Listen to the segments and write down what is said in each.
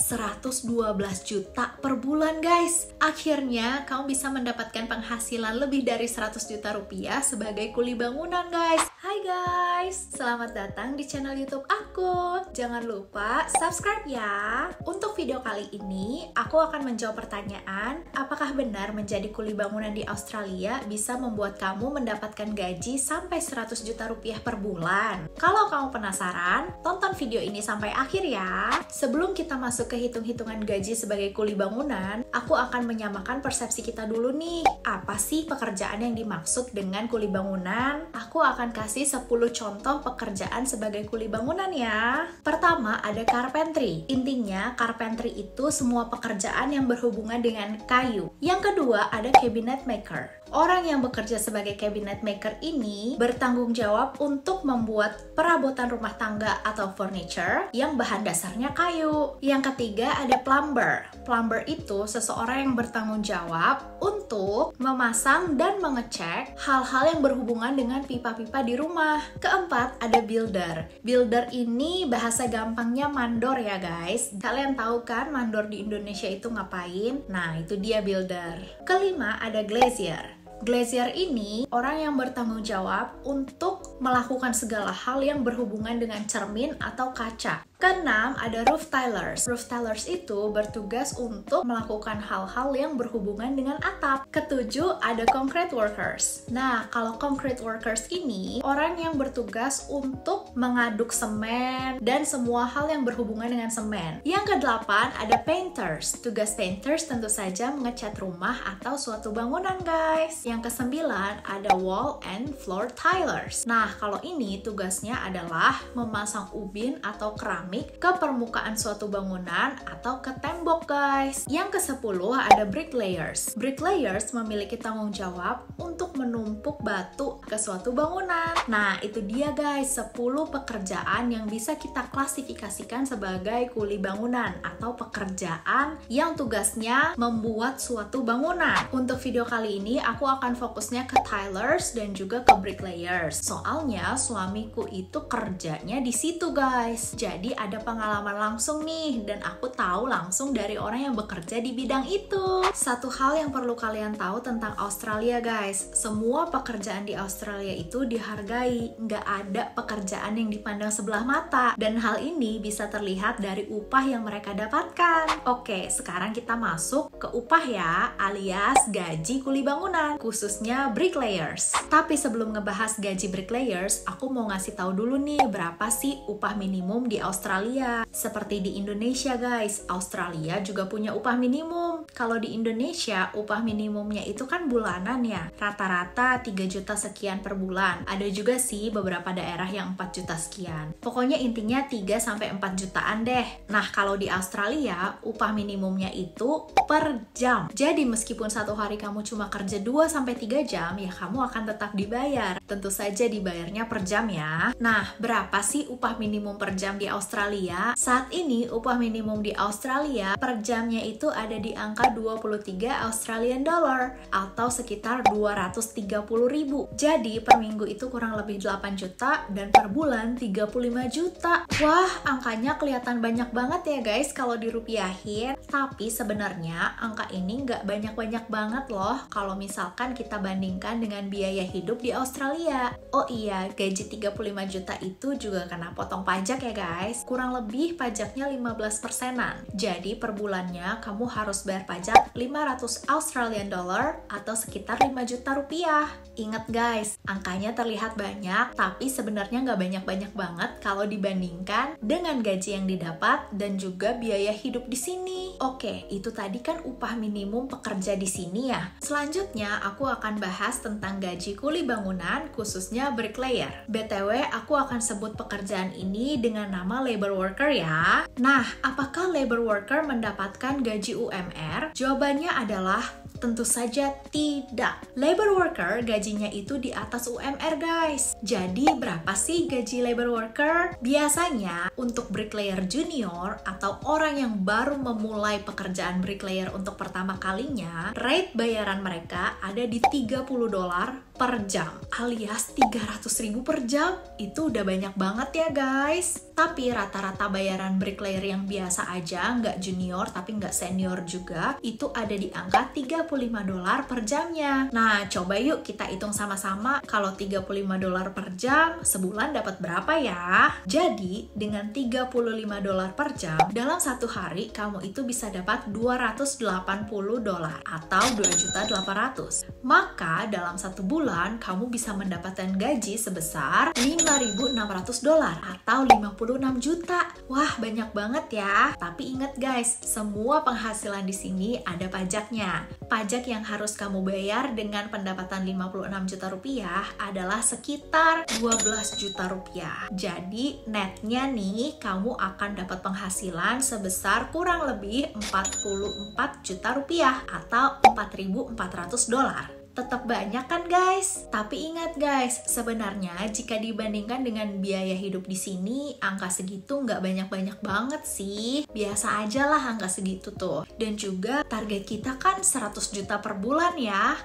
112 juta per bulan guys. Akhirnya kamu bisa mendapatkan penghasilan lebih dari 100 juta rupiah sebagai kuli bangunan guys. Hai guys, selamat datang di channel YouTube aku. Jangan lupa subscribe ya. Untuk video kali ini, aku akan menjawab pertanyaan, apakah benar menjadi kuli bangunan di Australia bisa membuat kamu mendapatkan gaji sampai 100 juta rupiah per bulan? Kalau kamu penasaran, tonton video ini sampai akhir ya. Sebelum kita masuk ke hitung-hitungan gaji sebagai kuli bangunan, aku akan menyamakan persepsi kita dulu nih. Apa sih pekerjaan yang dimaksud dengan kuli bangunan? Aku akan kasih 10 contoh pekerjaan sebagai kuli bangunan ya. Pertama, ada carpentry. Intinya, carpentry itu semua pekerjaan yang berhubungan dengan kayu. Yang kedua, ada cabinet maker. Orang yang bekerja sebagai cabinet maker ini bertanggung jawab untuk membuat perabotan rumah tangga atau furniture yang bahan dasarnya kayu. Yang ketiga ada plumber. Plumber itu seseorang yang bertanggung jawab untuk memasang dan mengecek hal-hal yang berhubungan dengan pipa-pipa di rumah. Keempat ada builder. Builder ini bahasa gampangnya mandor ya guys. Kalian tahu kan mandor di Indonesia itu ngapain? Nah, itu dia builder. Kelima ada glazier. Glazier ini orang yang bertanggung jawab untuk melakukan segala hal yang berhubungan dengan cermin atau kaca. Keenam, ada roof tilers. Roof tilers itu bertugas untuk melakukan hal-hal yang berhubungan dengan atap. Ketujuh, ada concrete workers. Nah, kalau concrete workers ini orang yang bertugas untuk mengaduk semen dan semua hal yang berhubungan dengan semen. Yang kedelapan, ada painters. Tugas painters tentu saja mengecat rumah atau suatu bangunan guys. Yang kesembilan, ada wall and floor tilers. Nah, kalau ini tugasnya adalah memasang ubin atau keramik ke permukaan suatu bangunan atau ke tembok guys. Yang ke-10 ada bricklayers. Bricklayers memiliki tanggung jawab untuk menumpuk batu ke suatu bangunan. Nah, itu dia guys 10 pekerjaan yang bisa kita klasifikasikan sebagai kuli bangunan atau pekerjaan yang tugasnya membuat suatu bangunan. Untuk video kali ini aku akan fokusnya ke tilers dan juga ke bricklayers. Soalnya suamiku itu kerjanya di situ guys. Jadi ada pengalaman langsung nih dan aku tahu langsung dari orang yang bekerja di bidang itu. Satu hal yang perlu kalian tahu tentang Australia guys, semua pekerjaan di Australia itu dihargai, nggak ada pekerjaan yang dipandang sebelah mata dan hal ini bisa terlihat dari upah yang mereka dapatkan. Oke, sekarang kita masuk ke upah ya, alias gaji kuli bangunan, khususnya bricklayers. Tapi sebelum ngebahas gaji bricklayers, aku mau ngasih tahu dulu nih berapa sih upah minimum di Australia. Seperti di Indonesia guys, Australia juga punya upah minimum. Kalau di Indonesia, upah minimumnya itu kan bulanan ya. Rata-rata 3 juta sekian per bulan. Ada juga sih beberapa daerah yang 4 juta sekian. Pokoknya intinya 3-4 jutaan deh. Nah, kalau di Australia, upah minimumnya itu per jam. Jadi meskipun satu hari kamu cuma kerja 2-3 jam, ya kamu akan tetap dibayar. Tentu saja dibayarnya per jam ya. Nah, berapa sih upah minimum per jam di Australia? Saat ini upah minimum di Australia per jamnya itu ada di angka 23 Australian dollar atau sekitar 230.000. Jadi per minggu itu kurang lebih 8 juta dan per bulan 35 juta. Wah, angkanya kelihatan banyak banget ya guys kalau dirupiahin. Tapi sebenarnya angka ini nggak banyak-banyak banget loh kalau misalkan kita bandingkan dengan biaya hidup di Australia. Oh iya, gaji 35 juta itu juga kena potong pajak ya guys. Kurang lebih pajaknya 15%-an. Jadi per bulannya kamu harus bayar pajak 500 Australian dollar atau sekitar 5 juta rupiah. Ingat guys, angkanya terlihat banyak, tapi sebenarnya nggak banyak-banyak banget kalau dibandingkan dengan gaji yang didapat dan juga biaya hidup di sini. Oke, itu tadi kan upah minimum pekerja di sini ya. Selanjutnya, aku akan bahas tentang gaji kuli bangunan, khususnya bricklayer. BTW, aku akan sebut pekerjaan ini dengan nama labor worker ya. Nah, apakah labor worker mendapatkan gaji UMR? Jawabannya adalah tentu saja tidak. Labor worker gajinya itu di atas UMR guys. Jadi berapa sih gaji labor worker? Biasanya untuk bricklayer junior atau orang yang baru memulai pekerjaan bricklayer untuk pertama kalinya, rate bayaran mereka ada di $30 per jam, alias 300.000 per jam. Itu udah banyak banget ya guys. Tapi rata-rata bayaran bricklayer yang biasa aja, nggak junior tapi nggak senior juga, itu ada di angka $35 per jamnya. Nah, coba yuk kita hitung sama-sama, kalau $35 per jam, sebulan dapat berapa ya? Jadi, dengan $35 per jam, dalam satu hari kamu itu bisa dapat $280 atau 2.800.000. Maka dalam satu bulan kamu bisa mendapatkan gaji sebesar $5.600 atau 56 juta. Wah, banyak banget ya. Tapi ingat guys, semua penghasilan di sini ada pajaknya. Pajak yang harus kamu bayar dengan pendapatan 56 juta rupiah adalah sekitar 12 juta rupiah. Jadi netnya nih kamu akan dapat penghasilan sebesar kurang lebih 44 juta rupiah atau $4.400. Tetap banyak kan guys? Tapi ingat guys, sebenarnya jika dibandingkan dengan biaya hidup di sini, angka segitu nggak banyak-banyak banget sih. Biasa aja lah angka segitu tuh. Dan juga target kita kan 100 juta per bulan ya.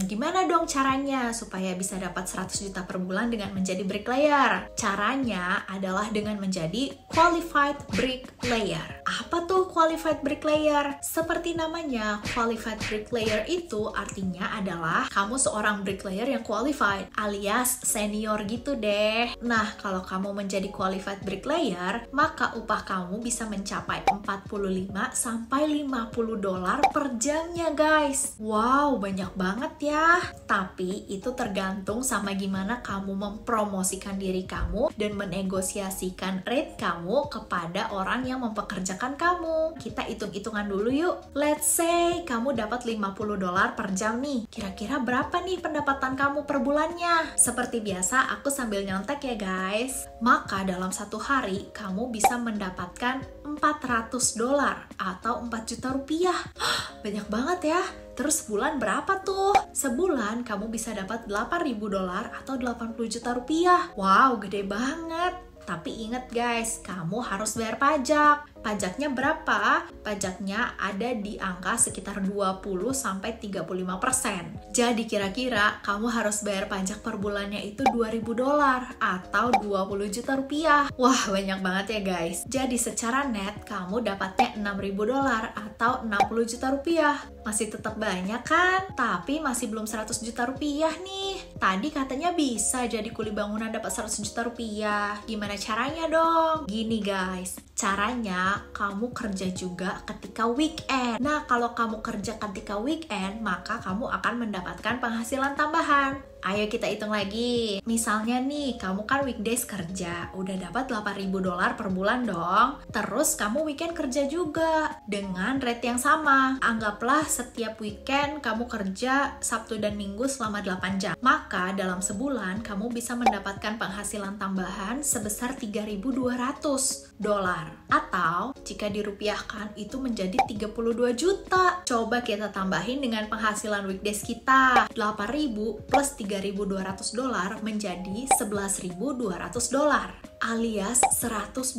Gimana dong caranya supaya bisa dapat 100 juta per bulan dengan menjadi bricklayer? Caranya adalah dengan menjadi qualified bricklayer. Apa tuh qualified bricklayer? Seperti namanya, qualified bricklayer itu artinya adalah kamu seorang bricklayer yang qualified alias senior gitu deh. Nah, kalau kamu menjadi qualified bricklayer, maka upah kamu bisa mencapai $45 sampai $50 per jamnya guys. Wow, banyak banget ya. Tapi itu tergantung sama gimana kamu mempromosikan diri kamu dan menegosiasikan rate kamu kepada orang yang mempekerjakan kamu. Kita hitung-hitungan dulu yuk. Let's say kamu dapat $50 per jam nih. Kira-kira berapa nih pendapatan kamu per bulannya? Seperti biasa, aku sambil nyontek ya guys. Maka dalam satu hari, kamu bisa mendapatkan $400 atau 4 juta rupiah. Banyak banget ya. Terus sebulan berapa tuh? Sebulan kamu bisa dapat $8.000 atau 80 juta rupiah. Wow, gede banget. Tapi ingat guys, kamu harus bayar pajak. Pajaknya berapa? Pajaknya ada di angka sekitar 20-35%. Jadi kira-kira kamu harus bayar pajak per bulannya itu $2.000 atau 20 juta rupiah. Wah, banyak banget ya guys. Jadi secara net kamu dapatnya $6.000 atau 60 juta rupiah. Masih tetap banyak kan? Tapi masih belum 100 juta rupiah nih. Tadi katanya bisa jadi kuli bangunan dapat 100 juta rupiah. Gimana caranya dong? Gini guys, caranya kamu kerja juga ketika weekend. Nah, kalau kamu kerja ketika weekend, maka kamu akan mendapatkan penghasilan tambahan. Ayo kita hitung lagi. Misalnya nih, kamu kan weekdays kerja, udah dapat $8.000 per bulan dong. Terus kamu weekend kerja juga dengan rate yang sama. Anggaplah setiap weekend kamu kerja Sabtu dan Minggu selama 8 jam. Maka dalam sebulan kamu bisa mendapatkan penghasilan tambahan sebesar $3.200. Atau jika dirupiahkan itu menjadi 32 juta. Coba kita tambahin dengan penghasilan weekdays kita. 8.000 plus $3.200 menjadi $11.200 alias 112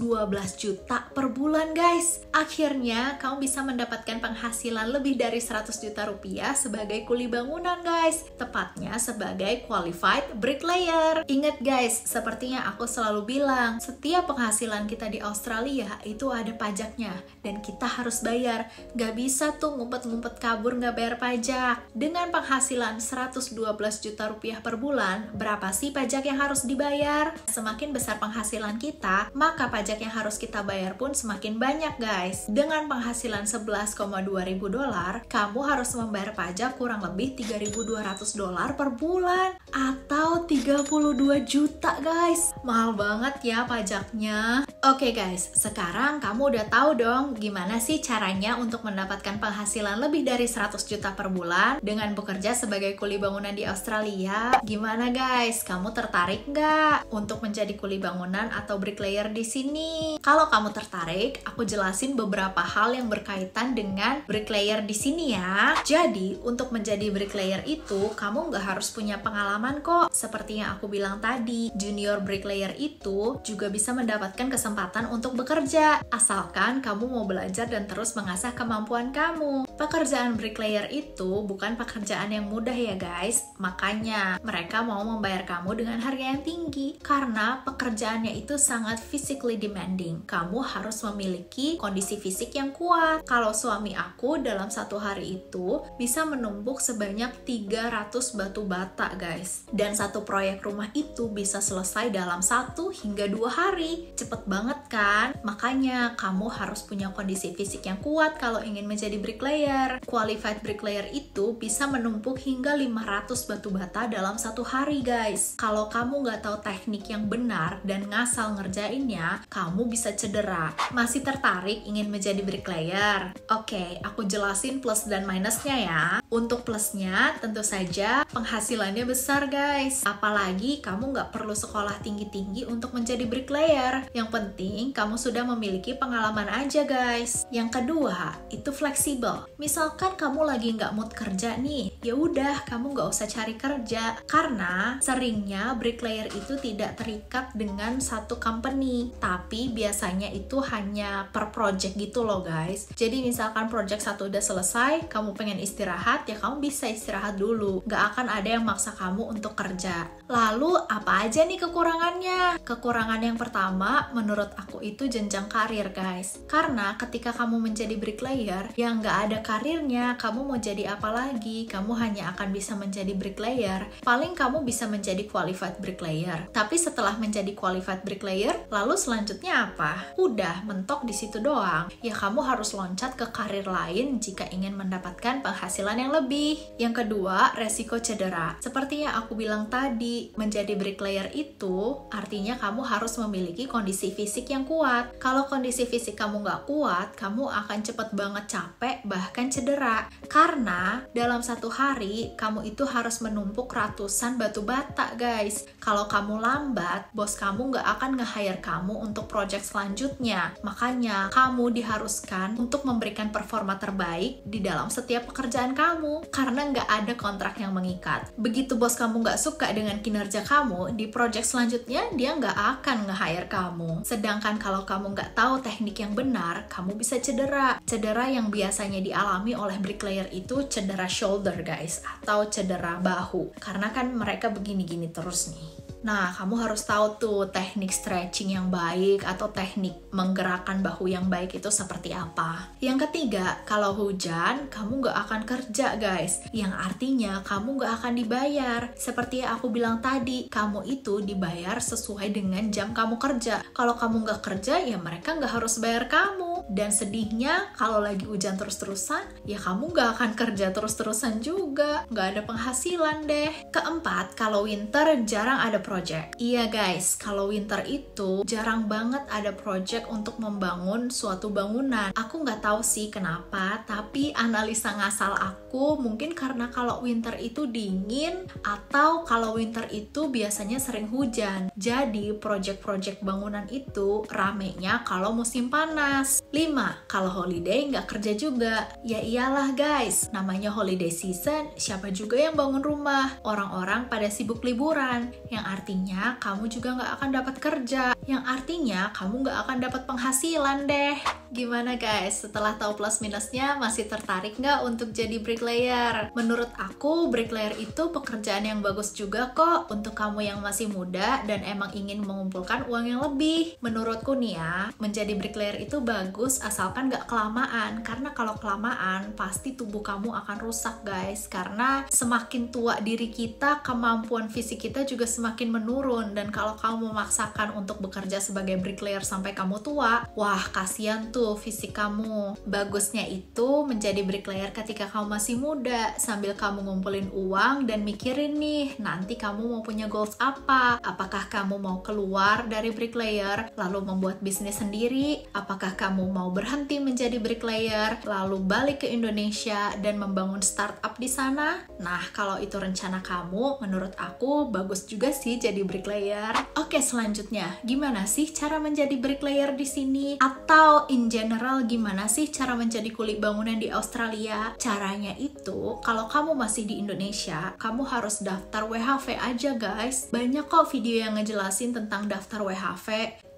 juta per bulan guys. Akhirnya kamu bisa mendapatkan penghasilan lebih dari 100 juta rupiah sebagai kuli bangunan guys. Tepatnya sebagai qualified bricklayer. Ingat guys, seperti yang aku selalu bilang, setiap penghasilan kita di Australia itu ada pajaknya dan kita harus bayar. Gak bisa tuh ngumpet-ngumpet kabur gak bayar pajak. Dengan penghasilan 112 juta rupiah per bulan, berapa sih pajak yang harus dibayar? Semakin besar penghasilan kita, maka pajak yang harus kita bayar pun semakin banyak guys. Dengan penghasilan $11.200, kamu harus membayar pajak kurang lebih $3.200 per bulan atau 32 juta guys. Mahal banget ya pajaknya. Oke guys, sekarang kamu udah tahu dong gimana sih caranya untuk mendapatkan penghasilan lebih dari 100 juta per bulan dengan bekerja sebagai kuli bangunan di Australia. Gimana guys, kamu tertarik nggak untuk menjadi kuli bangunan bangunan atau bricklayer di sini. Kalau kamu tertarik, aku jelasin beberapa hal yang berkaitan dengan bricklayer di sini ya. Jadi, untuk menjadi bricklayer itu, kamu nggak harus punya pengalaman kok. Seperti yang aku bilang tadi, junior bricklayer itu juga bisa mendapatkan kesempatan untuk bekerja, asalkan kamu mau belajar dan terus mengasah kemampuan kamu. Pekerjaan bricklayer itu bukan pekerjaan yang mudah ya guys, makanya mereka mau membayar kamu dengan harga yang tinggi, karena pekerjaannya itu sangat physically demanding. Kamu harus memiliki kondisi fisik yang kuat. Kalau suami aku dalam satu hari itu bisa menumbuk sebanyak 300 batu bata guys, dan satu proyek rumah itu bisa selesai dalam 1 hingga 2 hari. Cepet banget kan? Makanya kamu harus punya kondisi fisik yang kuat kalau ingin menjadi bricklayer. Qualified bricklayer itu bisa menumpuk hingga 500 batu bata dalam satu hari guys. Kalau kamu nggak tahu teknik yang benar dan ngasal ngerjainnya, kamu bisa cedera. Masih tertarik ingin menjadi bricklayer? Oke, aku jelasin plus dan minusnya ya. Untuk plusnya, tentu saja penghasilannya besar guys. Apalagi kamu nggak perlu sekolah tinggi-tinggi untuk menjadi bricklayer. Yang penting kamu sudah memiliki pengalaman aja guys. Yang kedua, itu fleksibel. Misalkan kamu lagi nggak mood kerja nih, ya udah kamu nggak usah cari kerja, karena seringnya bricklayer itu tidak terikat dengan satu company, tapi biasanya itu hanya per project gitu loh guys. Jadi misalkan project satu udah selesai, kamu pengen istirahat, ya kamu bisa istirahat dulu, nggak akan ada yang maksa kamu untuk kerja. Lalu apa aja nih kekurangannya? Kekurangan yang pertama menurut aku itu jenjang karir guys, karena ketika kamu menjadi bricklayer yang nggak ada karirnya, kamu mau jadi apa lagi? Kamu hanya akan bisa menjadi bricklayer, paling kamu bisa menjadi qualified bricklayer. Tapi setelah menjadi qualified bricklayer, lalu selanjutnya apa? Udah mentok di situ doang. Ya kamu harus loncat ke karir lain jika ingin mendapatkan penghasilan yang lebih. Yang kedua, resiko cedera. Seperti yang aku bilang tadi, menjadi bricklayer itu artinya kamu harus memiliki kondisi fisik yang kuat. Kalau kondisi fisik kamu nggak kuat, kamu akan cepet banget capek, bahkan cedera. Karena dalam satu hari, kamu itu harus menumpuk ratusan batu bata guys. Kalau kamu lambat, bos kamu nggak akan nge-hire kamu untuk project selanjutnya. Makanya, kamu diharuskan untuk memberikan performa terbaik di dalam setiap pekerjaan kamu, karena nggak ada kontrak yang mengikat. Begitu bos kamu nggak suka dengan kinerja kamu, di project selanjutnya dia nggak akan nge-hire kamu. Sedangkan kalau kamu nggak tahu teknik yang benar, kamu bisa cedera. Cedera yang biasanya dialami oleh bricklayer itu cedera shoulder guys, atau cedera bahu, karena kan mereka begini-gini terus nih. Nah, kamu harus tahu tuh teknik stretching yang baik atau teknik menggerakkan bahu yang baik itu seperti apa. Yang ketiga, kalau hujan, kamu nggak akan kerja guys, yang artinya kamu nggak akan dibayar. Seperti yang aku bilang tadi, kamu itu dibayar sesuai dengan jam kamu kerja. Kalau kamu nggak kerja, ya mereka nggak harus bayar kamu. Dan sedihnya, kalau lagi hujan terus-terusan, ya kamu nggak akan kerja terus-terusan juga. Nggak ada penghasilan deh. Keempat, kalau winter jarang ada project. Iya guys, kalau winter itu jarang banget ada project untuk membangun suatu bangunan. Aku nggak tahu sih kenapa, tapi analisa ngasal aku mungkin karena kalau winter itu dingin, atau kalau winter itu biasanya sering hujan. Jadi project-project bangunan itu ramenya kalau musim panas. 5. Kalau holiday nggak kerja juga. Ya iyalah guys, namanya holiday season, siapa juga yang bangun rumah? Orang-orang pada sibuk liburan, yang artinya kamu juga nggak akan dapat kerja, yang artinya kamu nggak akan dapat penghasilan deh. Gimana guys, setelah tahu plus minusnya, masih tertarik nggak untuk jadi bricklayer? Menurut aku, bricklayer itu pekerjaan yang bagus juga kok untuk kamu yang masih muda dan emang ingin mengumpulkan uang yang lebih. Menurutku nih ya, menjadi bricklayer itu bagus asalkan nggak kelamaan, karena kalau kelamaan pasti tubuh kamu akan rusak guys, karena semakin tua diri kita, kemampuan fisik kita juga semakin menurun. Dan kalau kamu memaksakan untuk bekerja sebagai bricklayer sampai kamu tua, wah kasihan tuh fisik kamu. Bagusnya itu menjadi bricklayer ketika kamu masih muda, sambil kamu ngumpulin uang dan mikirin nih, nanti kamu mau punya goals apa? Apakah kamu mau keluar dari bricklayer lalu membuat bisnis sendiri? Apakah kamu mau berhenti menjadi bricklayer, lalu balik ke Indonesia dan membangun startup di sana? Nah, kalau itu rencana kamu, menurut aku bagus juga sih jadi bricklayer. Oke, selanjutnya, gimana sih cara menjadi bricklayer di sini? Atau in general, gimana sih cara menjadi kuli bangunan di Australia? Caranya itu, kalau kamu masih di Indonesia, kamu harus daftar WHV aja guys. Banyak kok video yang ngejelasin tentang daftar WHV.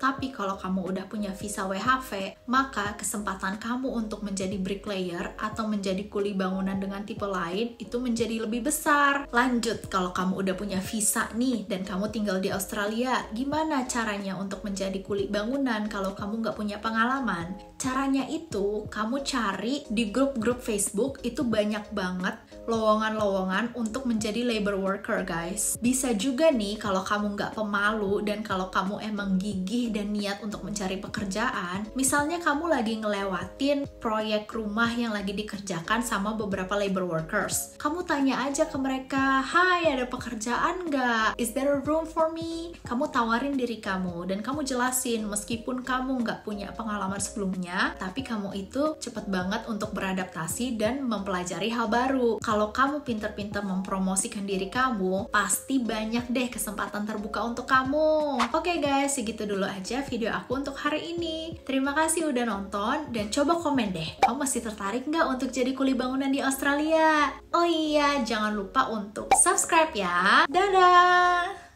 Tapi kalau kamu udah punya visa WHV, maka kesempatan kamu untuk menjadi bricklayer atau menjadi kuli bangunan dengan tipe lain itu menjadi lebih besar. Lanjut, kalau kamu udah punya visa nih dan kamu tinggal di Australia, gimana caranya untuk menjadi kuli bangunan kalau kamu nggak punya pengalaman? Caranya itu, kamu cari di grup-grup Facebook, itu banyak banget lowongan-lowongan untuk menjadi labor worker guys. Bisa juga nih kalau kamu nggak pemalu dan kalau kamu emang gigih dan niat untuk mencari pekerjaan, misalnya kamu lagi ngelewatin proyek rumah yang lagi dikerjakan sama beberapa labor workers. Kamu tanya aja ke mereka, "Hai, ada pekerjaan nggak? Is there a room for me?" Kamu tawarin diri kamu dan kamu jelasin meskipun kamu nggak punya pengalaman sebelumnya, tapi kamu itu cepet banget untuk beradaptasi dan mempelajari hal baru. Kalau kamu pinter-pinter mempromosikan diri kamu, pasti banyak deh kesempatan terbuka untuk kamu. Oke guys, segitu dulu aja video aku untuk hari ini. Terima kasih udah nonton dan coba komen deh, kamu masih tertarik nggak untuk jadi kuli bangunan di Australia? Oh iya, jangan lupa untuk subscribe ya. Dadah!